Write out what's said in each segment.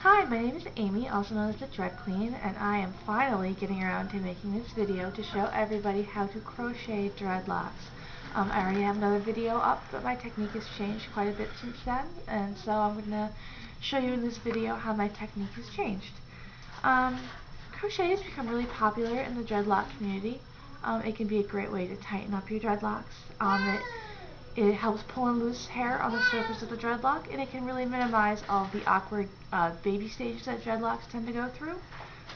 Hi, my name is Amy, also known as the Dread Queen, and I am finally getting around to making this video to show everybody how to crochet dreadlocks. I already have another video up, but my technique has changed quite a bit since then, and so I'm going to show you in this video how my technique has changed. Crochet has become really popular in the dreadlock community. It can be a great way to tighten up your dreadlocks. It helps pull and loose hair on the surface of the dreadlock, and it can really minimize all of the awkward baby stages that dreadlocks tend to go through.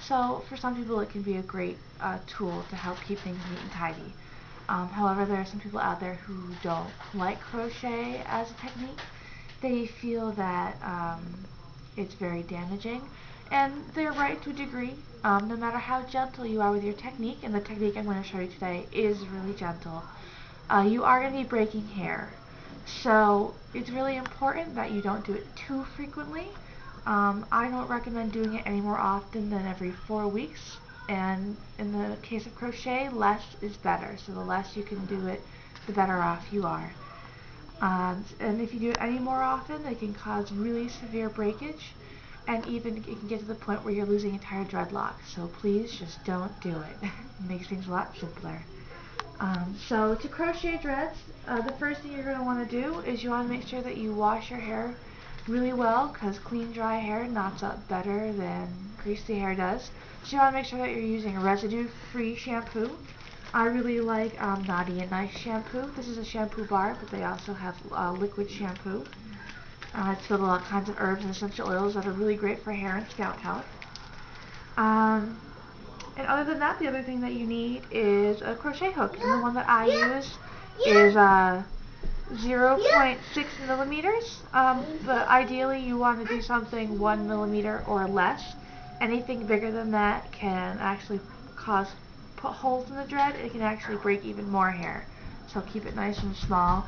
So for some people it can be a great tool to help keep things neat and tidy. However, there are some people out there who don't like crochet as a technique. They feel that it's very damaging, and they're right to a degree. No matter how gentle you are with your technique, and the technique I'm going to show you today is really gentle, you are going to be breaking hair. So it's really important that you don't do it too frequently. I don't recommend doing it any more often than every 4 weeks, and in the case of crochet, less is better. So the less you can do it, the better off you are. And if you do it any more often, it can cause really severe breakage, and even it can get to the point where you're losing entire dreadlocks. So please just don't do it. It makes things a lot simpler. So to crochet dreads, the first thing you're going to want to do is you want to make sure that you wash your hair really well, because clean, dry hair knots up better than greasy hair does. So you want to make sure that you're using a residue-free shampoo. I really like Naughty and Nice shampoo. This is a shampoo bar, but they also have liquid shampoo. It's filled with all kinds of herbs and essential oils that are really great for hair and scalp health. And other than that, the other thing that you need is a crochet hook. And the one that I use is 0.6 millimeters. But ideally you want to do something 1 millimeter or less. Anything bigger than that can actually put holes in the dread. It can actually break even more hair. So keep it nice and small.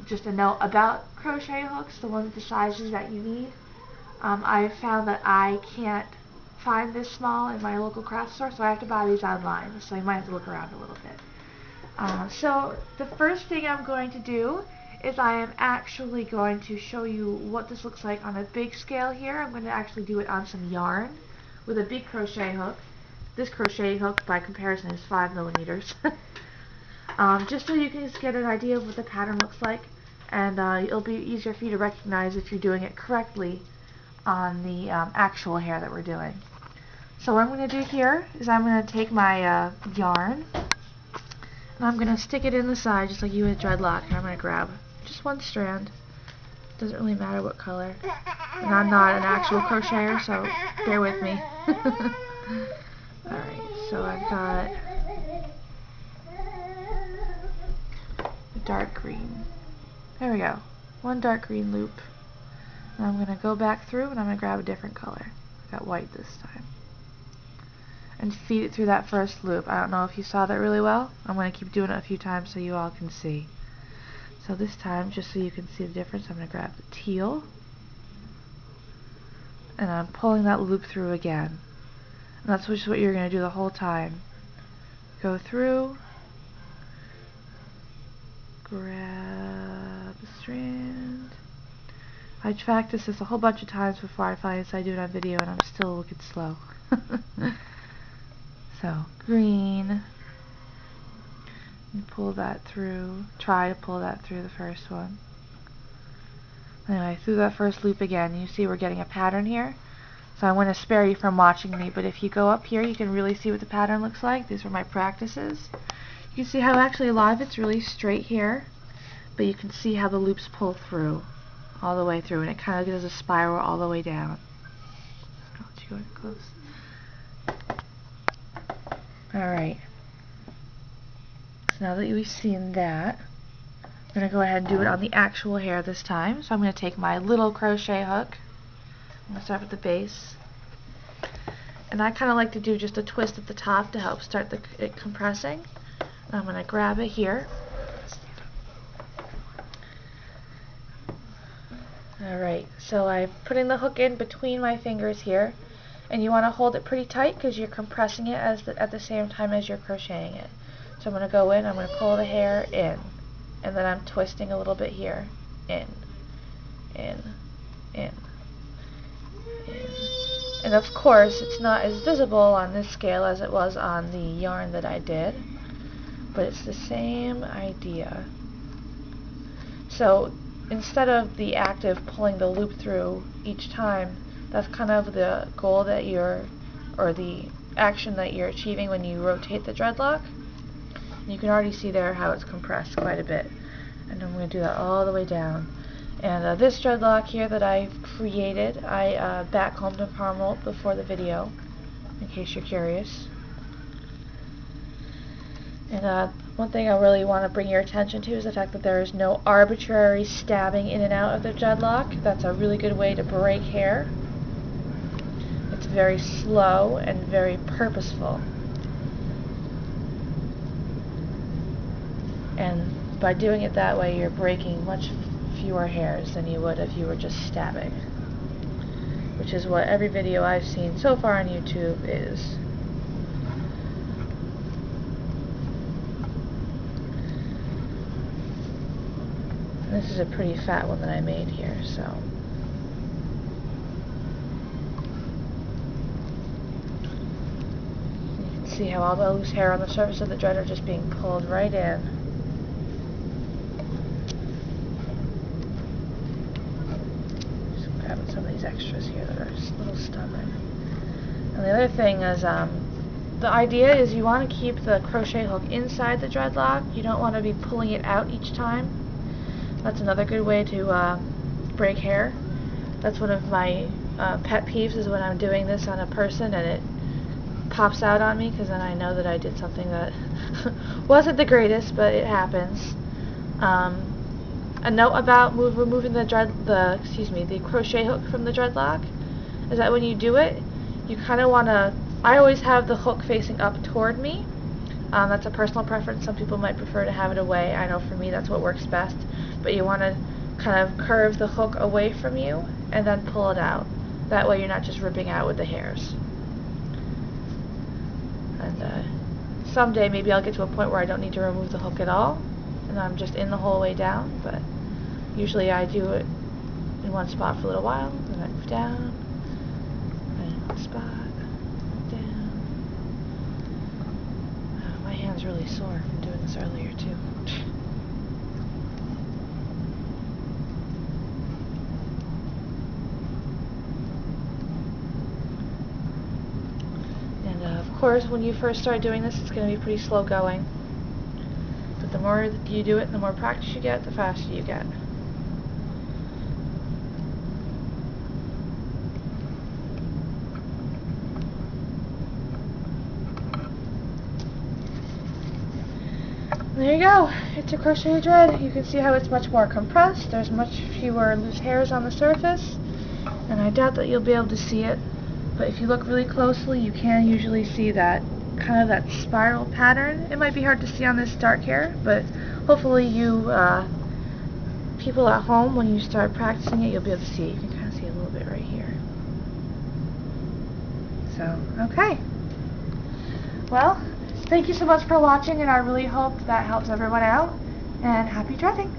Just a note about crochet hooks, the ones the sizes that you need. I've found that I can't find this small in my local craft store, so I have to buy these online, so you might have to look around a little bit. So the first thing I'm going to do is I am actually going to show you what this looks like on a big scale here. I'm going to actually do it on some yarn with a big crochet hook. This crochet hook by comparison is 5 millimeters. Just so you can just get an idea of what the pattern looks like, and it'll be easier for you to recognize if you're doing it correctly on the actual hair that we're doing. So what I'm going to do here is I'm going to take my yarn, and I'm going to stick it in the side just like you would dreadlock, and I'm going to grab just one strand. Doesn't really matter what color. And I'm not an actual crocheter, so bear with me. Alright, so I've got a dark green. There we go. One dark green loop. And I'm going to go back through and I'm going to grab a different color. I got white this time. And feed it through that first loop. I don't know if you saw that really well. I'm going to keep doing it a few times so you all can see. So this time, just so you can see the difference, I'm going to grab the teal. And I'm pulling that loop through again. And that's just what you're going to do the whole time. Go through. Grab a strand. I practiced this a whole bunch of times before I finally decided to do it on video, and I'm still looking slow. So, green. And pull that through. Try to pull that through the first one. Anyway, through that first loop again. You see we're getting a pattern here. So I want to spare you from watching me, but if you go up here, you can really see what the pattern looks like. These are my practices. You can see how actually a lot of it's really straight here, but you can see how the loops pull through. All the way through, and it kind of does a spiral all the way down. I'll let you go in close. Alright. So now that we've seen that, I'm going to go ahead and do it on the actual hair this time. So I'm going to take my little crochet hook. I'm going to start with the base. And I kind of like to do just a twist at the top to help start it compressing. And I'm going to grab it here. Alright, so I'm putting the hook in between my fingers here, and you want to hold it pretty tight because you're compressing it at the same time as you're crocheting it. So I'm going to go in, I'm going to pull the hair in, and then I'm twisting a little bit here, in, in, And of course, it's not as visible on this scale as it was on the yarn that I did, but it's the same idea. So instead of the act of pulling the loop through each time, that's kind of the goal that or the action that you're achieving when you rotate the dreadlock. And you can already see there how it's compressed quite a bit. And I'm going to do that all the way down. And this dreadlock here that I've created, I backcombed and palm rolled before the video, in case you're curious. And one thing I really want to bring your attention to is the fact that there is no arbitrary stabbing in and out of the dreadlock. That's a really good way to break hair. It's very slow and very purposeful. And by doing it that way, you're breaking much fewer hairs than you would if you were just stabbing, which is what every video I've seen so far on YouTube is. And this is a pretty fat one that I made here, so you can see how all the loose hair on the surface of the dread are just being pulled right in. Some of these extras here that are just a little stubborn. And the other thing is, the idea is you want to keep the crochet hook inside the dreadlock. You don't want to be pulling it out each time. That's another good way to break hair. That's one of my pet peeves, is when I'm doing this on a person and it pops out on me, because then I know that I did something that wasn't the greatest, but it happens. A note about removing the crochet hook from the dreadlock is that when you do it, you kind of want to, I always have the hook facing up toward me. That's a personal preference. Some people might prefer to have it away. I know for me that's what works best. But you want to kind of curve the hook away from you and then pull it out. That way you're not just ripping out with the hairs. And someday maybe I'll get to a point where I don't need to remove the hook at all, and I'm just in the whole way down, but usually I do it in one spot for a little while, then I move down, and in one spot, down. Oh, my hand's really sore from doing this earlier too. And of course, when you first start doing this, it's going to be pretty slow going. But the more you do it, the more practice you get, the faster you get. There you go. It's a crochet dread. You can see how it's much more compressed. There's much fewer loose hairs on the surface, and I doubt that you'll be able to see it, but if you look really closely, you can usually see that kind of that spiral pattern. It might be hard to see on this dark hair, but hopefully you people at home, when you start practicing it, you'll be able to see it. You can kind of see a little bit right here. So, okay. Well, thank you so much for watching, and I really hope that helps everyone out, and happy dreading!